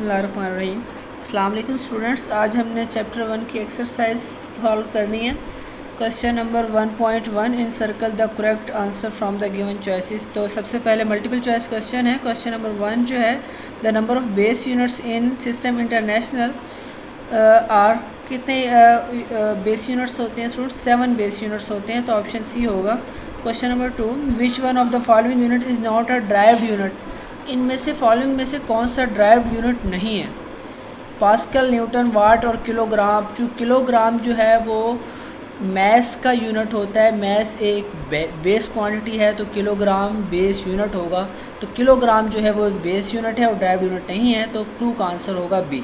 बिस्मिल्लाहिर्रहमानिर्रहीम। अस्सलाम वालेकुम स्टूडेंट्स, आज हमने चैप्टर 1 की एक्सरसाइज सॉल्व करनी है। Question number 1.1 in circle the correct answer from the given choices. तो सबसे पहले मल्टीपल चॉइस क्वेश्चन है। क्वेश्चन नंबर 1 जो है, the number of base units in system international are, कितने बेस यूनिट्स होते हैं स्टूडेंट्स? 7 बेस यूनिट्स होते हैं, तो ऑप्शन सी होगा। Question number 2, which one of the following unit is not a derived unit? इनमें से फॉलोइंग में से कौन सा ड्राइव्ड यूनिट नहीं है? पास्कल, न्यूटन, वाट और किलोग्राम। जो किलोग्राम जो है वो मैस का यूनिट होता है। मैस एक बेस क्वांटिटी है, तो किलोग्राम बेस यूनिट होगा। तो किलोग्राम जो है वो एक बेस यूनिट है और ड्राइव्ड यूनिट नहीं है, तो 2 का आंसर होगा बी।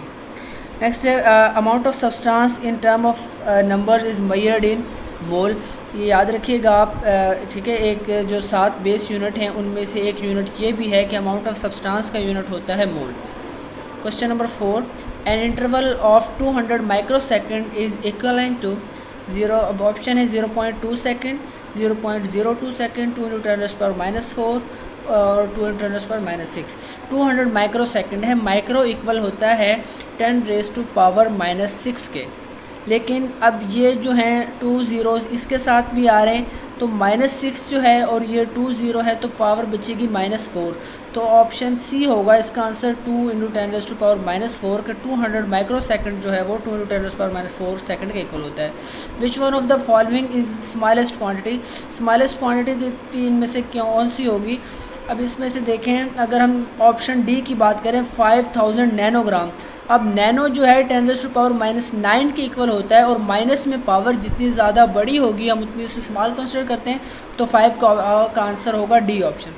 नेक्स्ट है, amount of substance in term of number is measured in mole. ये याद रखिएगा आप, ठीक है। एक जो 7 बेस यूनिट हैं उनमें से एक यूनिट ये भी है कि अमाउंट ऑफ सब्सटेंस का यूनिट होता है mole. Question number 4, an interval of 200 microsecond is equivalent to 0। अब ऑप्शन है 0.2 सेकेंड, 0.02 सेकेंड, 2 × 10⁻⁴ और 2 × 10⁻⁶। 200 माइक्रो सेकेंड है। माइक्रो इक्वल होता है 10⁻⁻⁶ के। लेकिन अब ये जो हैं 2 ज़ीरोज़ इसके साथ भी आ रहे हैं, तो -6 जो है और ये 2 ज़ीरो है, तो पावर बचेगी -4। तो ऑप्शन सी होगा इसका आंसर, 2 × 10⁻⁴ के 200 माइक्रो सेकेंड जो है वो 2 × 10⁻⁴ सेकेंड के इक्वल होता है। Which one of the following is smallest quantity? Smallest quantity 3 में से कौन सी होगी? अब इसमें से देखें, अगर हम ऑप्शन डी की बात करें, 5000 नैनोग्राम। अब नैनो जो है 10⁻⁹ के इक्वल होता है, और माइनस में पावर जितनी ज़्यादा बड़ी होगी हम उतनी उसे स्मॉल कंसिडर करते हैं, तो 5 का आंसर होगा D option.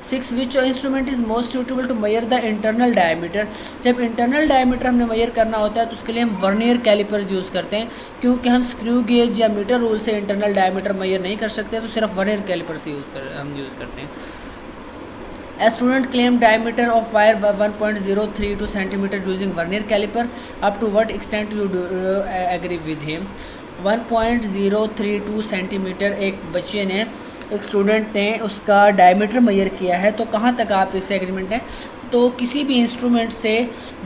6, which instrument is most suitable to measure the internal diameter? जब इंटरनल डायमीटर हमने मेजर करना होता है तो उसके लिए हम वर्नियर कैलिपर्स यूज़ करते हैं, क्योंकि हम स्क्रू गेज या मीटर रूल से इंटरनल डायमीटर मेजर नहीं कर सकते, तो सिर्फ वर्नियर कैलिपर से हम यूज़ करते हैं। A student claimed diameter of wire 1.032 centimeter using vernier caliper. Up to what extent you do agree with him? 1.032 centimetre एक बच्चे ने, एक स्टूडेंट ने उसका डायमीटर मेजर किया है, तो कहाँ तक आप इससे एग्रीमेंट हैं? तो किसी भी इंस्ट्रूमेंट से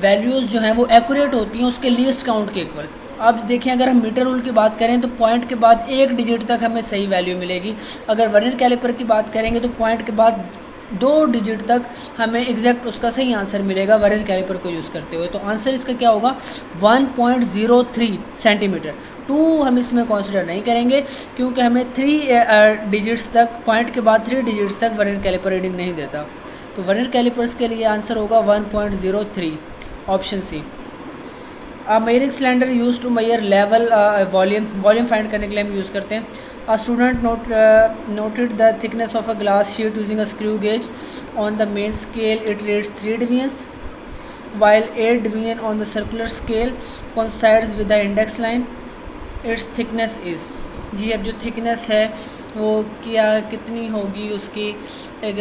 वैल्यूज़ जो हैं वो एक्यूरेट होती हैं उसके लीस्ट काउंट के इक्वल। अब देखें, अगर हम मीटर रूल की बात करें तो पॉइंट के बाद 1 डिजिट तक हमें सही वैल्यू मिलेगी। अगर वर्नियर कैलिपर की बात करेंगे तो पॉइंट के बाद 2 डिजिट तक हमें एग्जैक्ट उसका सही आंसर मिलेगा वर्नियर कैलिपर को यूज़ करते हुए। तो आंसर इसका क्या होगा? 1.03 सेंटीमीटर। 2 हम इसमें कंसिडर नहीं करेंगे, क्योंकि हमें 3 डिजिट्स तक, पॉइंट के बाद 3 डिजिट्स तक वर्नियर कैलिपर रीडिंग नहीं देता। तो वर्नियर कैलिपर्स के लिए आंसर होगा 1.03, option C. Measuring cylinder use to measure level volume find करने के लिए हम यूज़ करते हैं। A student noted the thickness of a glass sheet using a screw gauge. On the main scale, it reads 3 divisions, while 8 division on the circular scale coincides with the index line. Its thickness is। जी, अब जो thickness है वो कितनी होगी उसकी, एक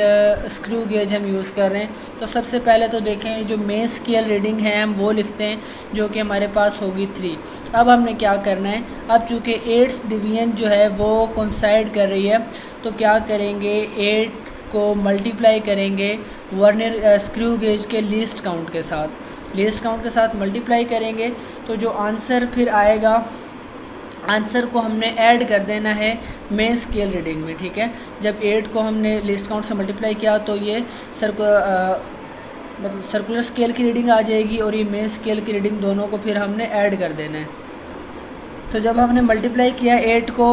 screw gauge हम use कर रहे हैं। तो सबसे पहले तो देखें, जो मेन स्केल रीडिंग है हम वो लिखते हैं, जो कि हमारे पास होगी 3। अब हमने क्या करना है, अब चूँकि 8 डिवीजन जो है वो कोइंसाइड कर रही है, तो क्या करेंगे, 8 को मल्टीप्लाई करेंगे वर्नियर स्क्रू गेज के लीस्ट काउंट के साथ। लीस्ट काउंट के साथ मल्टीप्लाई करेंगे तो जो आंसर फिर आएगा, आंसर को हमने ऐड कर देना है मेन स्केल रीडिंग में, ठीक है। जब 8 को हमने लिस्ट काउंट से मल्टीप्लाई किया तो ये मतलब सर्कुलर स्केल की रीडिंग आ जाएगी, और ये मेन स्केल की रीडिंग, दोनों को फिर हमने ऐड कर देना है। तो जब हमने मल्टीप्लाई किया 8 को,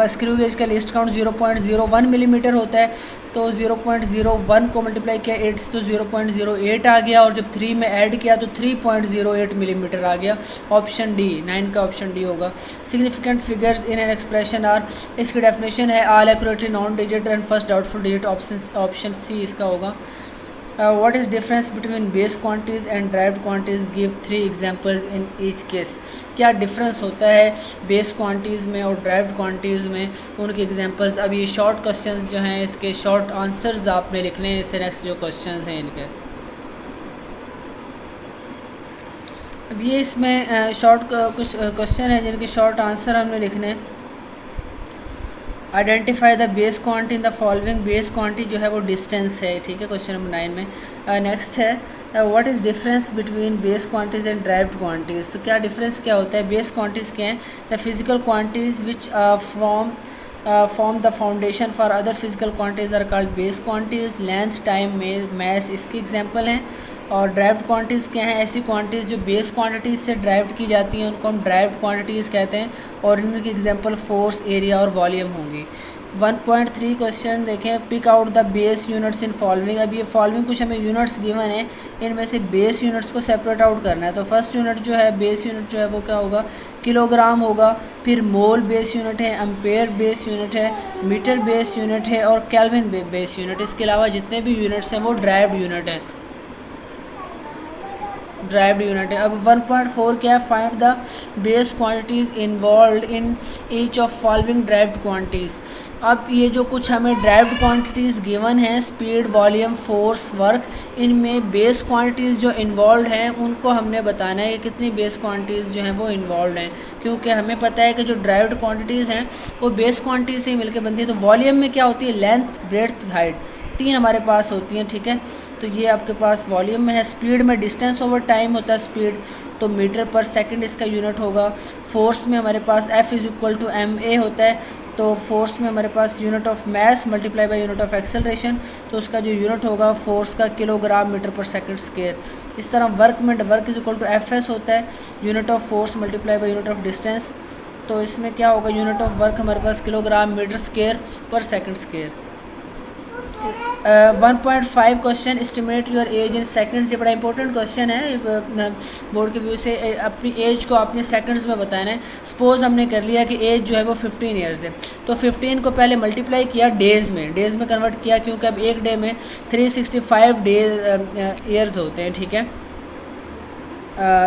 स्क्रू गेज का लिस्ट काउंट 0.01 मिलीमीटर होता है, तो 0.01 को मल्टीप्लाई किया 8 से तो 0.08 आ गया, और जब 3 में ऐड किया तो 3.08 मिलीमीटर आ गया। ऑप्शन डी, 9 का ऑप्शन डी होगा। Significant figures in an expression are, इसकी डेफिनेशन है all accurately known digit and first doubtful digit. Option C इसका होगा। What is difference between base quantities and derived quantities? Give 3 examples in each case. क्या difference होता है base quantities में और derived quantities में, उनके एग्जांपल्स। अब ये शॉर्ट क्वेश्चंस जो हैं इसके शॉर्ट आंसर्स आपने लिखने हैं, इससे नेक्स्ट जो क्वेश्चंस हैं इनके। अब ये इसमें शॉर्ट कुछ क्वेश्चन हैं जिनके शॉर्ट आंसर हमने लिखने हैं। Identify the base quantity in the following. Base quantity जो है वो डिस्टेंस है, ठीक है, क्वेश्चन नंबर 9 में। नेक्स्ट है what is difference between base quantities and derived quantities. तो क्या डिफरेंस क्या होता है। बेस क्वांटिटीज़ क्या हैं, the physical quantities which form the foundation for other physical quantities are called base quantities. Length, time, mass इसके example हैं। और ड्राइव्ड क्वांटिटीज़ क्या हैं, ऐसी क्वांटिटीज़ जो बेस क्वांटिटीज़ से ड्राइव्ड की जाती हैं उनको हम ड्राइव्ड क्वांटिटीज़ कहते हैं, और इनकी एग्जांपल फोर्स, एरिया और वॉल्यूम होंगी। 1.3 क्वेश्चन देखें, pick out the base units in following. अब ये फॉलोइंग कुछ हमें यूनिट्स गिवन है, इनमें से बेस यूनिट्स को सेपरेट आउट करना है। तो फर्स्ट यूनिट जो है, बेस यूनिट जो है वो क्या होगा, किलोग्राम होगा। फिर मोल बेस यूनिट है, एम्पेयर बेस यूनिट है, मीटर बेस यूनिट है और केल्विन बेस यूनिट। इसके अलावा जितने भी यूनिट्स हैं वो ड्राइव्ड यूनिट हैं, ड्राइव्ड यूनिट है। अब 1.4 क्या है, find the base quantities involve in each of following derived quantities. अब ये जो कुछ हमें ड्राइव्ड क्वांटिटीज़ गिवन हैं, स्पीड, वॉल्यूम, फोर्स, वर्क, इनमें बेस क्वांटिटीज़ जो इन्वॉल्व हैं उनको हमने बताना है कि कितनी बेस क्वांटिटीज़ जो हैं वो इन्वॉल्व हैं, क्योंकि हमें पता है कि जो ड्राइव्ड क्वांटिटीज़ हैं वो बेस क्वांटिटी से ही मिलकर बनती है। तो वॉल्यूम में क्या होती है, लेंथ, ब्रेड्थ, हाइट, तीन हमारे पास होती हैं, ठीक है। तो ये आपके पास वॉल्यूम में है। स्पीड में डिस्टेंस ओवर टाइम होता है स्पीड, तो मीटर पर सेकंड इसका यूनिट होगा। फोर्स में हमारे पास F is equal to ma होता है, तो फोर्स में हमारे पास unit of mass multiply by unit of acceleration, तो उसका जो यूनिट होगा फोर्स का kilogram metre per second square. इस तरह वर्क में work is equal to Fs होता है, unit of force multiply by unit of distance, तो इसमें क्या होगा, यूनिट ऑफ वर्क हमारे पास kilogram metre square per second square. 1.5 question, estimate your age in seconds. ये बड़ा इंपॉर्टेंट क्वेश्चन है, बोर्ड के व्यू से अपनी एज को अपने सेकंड्स में बताना है। सपोज हमने कर लिया कि एज जो है वो 15 ईयर्स है, तो 15 को पहले मल्टीप्लाई किया डेज़ में कन्वर्ट किया, क्योंकि अब एक डे में 365 ईयर्स होते हैं, ठीक है।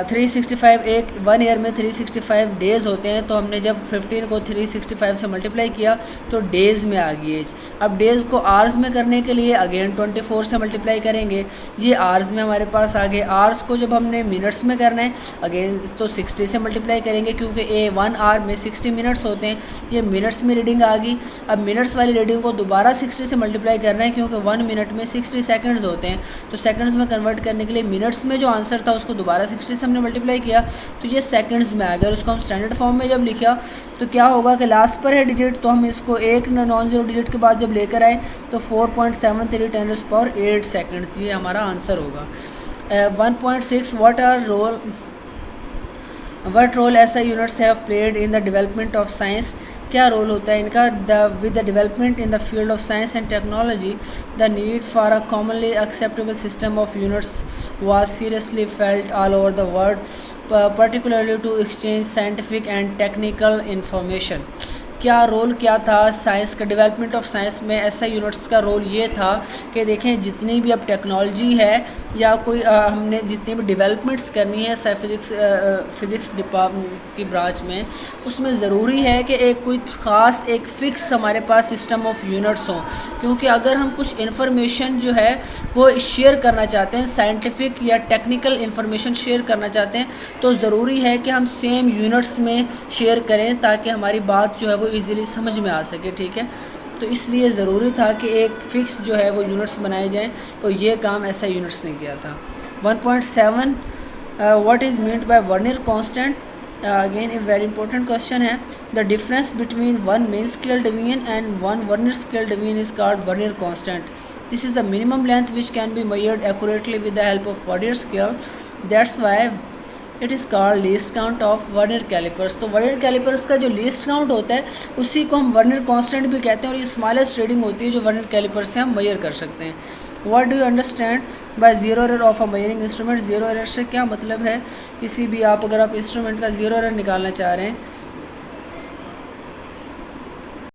365 1 ईयर में 365 डेज़ होते हैं, तो हमने जब 15 को 365 से मल्टीप्लाई किया तो डेज़ में आ गई एज। अब डेज़ को आवर्स में करने के लिए अगेन 24 से मल्टीप्लाई करेंगे, ये आवर्स में हमारे पास आ गए। आवर्स को जब हमने मिनट्स में करना है अगेन तो 60 से मल्टीप्लाई करेंगे, क्योंकि 1 आवर में 60 मिनट्स होते हैं, ये मिनट्स में रीडिंग आ गई। अब मिनट्स वाली रीडिंग को दोबारा 60 से मल्टीप्लाई करना है, क्योंकि 1 मिनट में 60 सेकेंड्स होते हैं, तो सेकेंड्स में कन्वर्ट करने के लिए मिनट्स में जो आंसर था उसको दोबारा 60 से हमने मल्टीप्लाई किया तो ये सेकंड्स में आ गया। और उसको हम स्टैंडर्ड फॉर्म में जब लिखा तो क्या होगा कि लास्ट पर है डिजिट, तो हम इसको एक नॉन जीरो डिजिट के बाद जब लेकर आए तो 4.73 × 8 सेकंड्स, ये हमारा आंसर होगा। 1.6 वट रोल ऐसा units have played in the development of science. क्या रोल होता है इनका, with the development in the field of science and technology the need for a commonly acceptable system of units was seriously felt all over the world, particularly to exchange scientific and technical information। क्या role क्या था science का, development of science में ऐसा units का role ये था कि देखें जितनी भी अब टेक्नोलॉजी है या कोई हमने जितनी भी डेवलपमेंट्स करनी है फिज़िक्स डिपार्टमेंट की ब्रांच में, उसमें ज़रूरी है कि एक कोई ख़ास एक फ़िक्स हमारे पास सिस्टम ऑफ यूनिट्स हों, क्योंकि अगर हम कुछ इन्फॉर्मेशन जो है वो शेयर करना चाहते हैं, साइंटिफिक या टेक्निकल इन्फॉर्मेशन शेयर करना चाहते हैं, तो ज़रूरी है कि हम सेम यूनिट्स में शेयर करें ताकि हमारी बात जो है वो इजीली समझ में आ सके, ठीक है। तो इसलिए ज़रूरी था कि एक फ़िक्स जो है वो यूनिट्स बनाए जाएं, तो ये काम ऐसा यूनिट्स ने किया था। 1.7 what is meant by vernier constant. Again a very important question है। The difference between one main scale division and one vernier scale division is called vernier constant. This is the minimum length which can be measured accurately with the help of vernier scale, that's why it is called least count of vernier callipers. तो vernier callipers का जो least count होता है उसी को हम vernier constant भी कहते हैं, और ये स्मॉलेस्ट रीडिंग होती है जो वर्नियर कैलिपर्स से हम मेजर कर सकते हैं। What do you understand by zero error of a measuring instrument. Zero error से क्या मतलब है, किसी भी आप अगर आप इंस्ट्रूमेंट का जीरो एरर निकालना चाह रहे हैं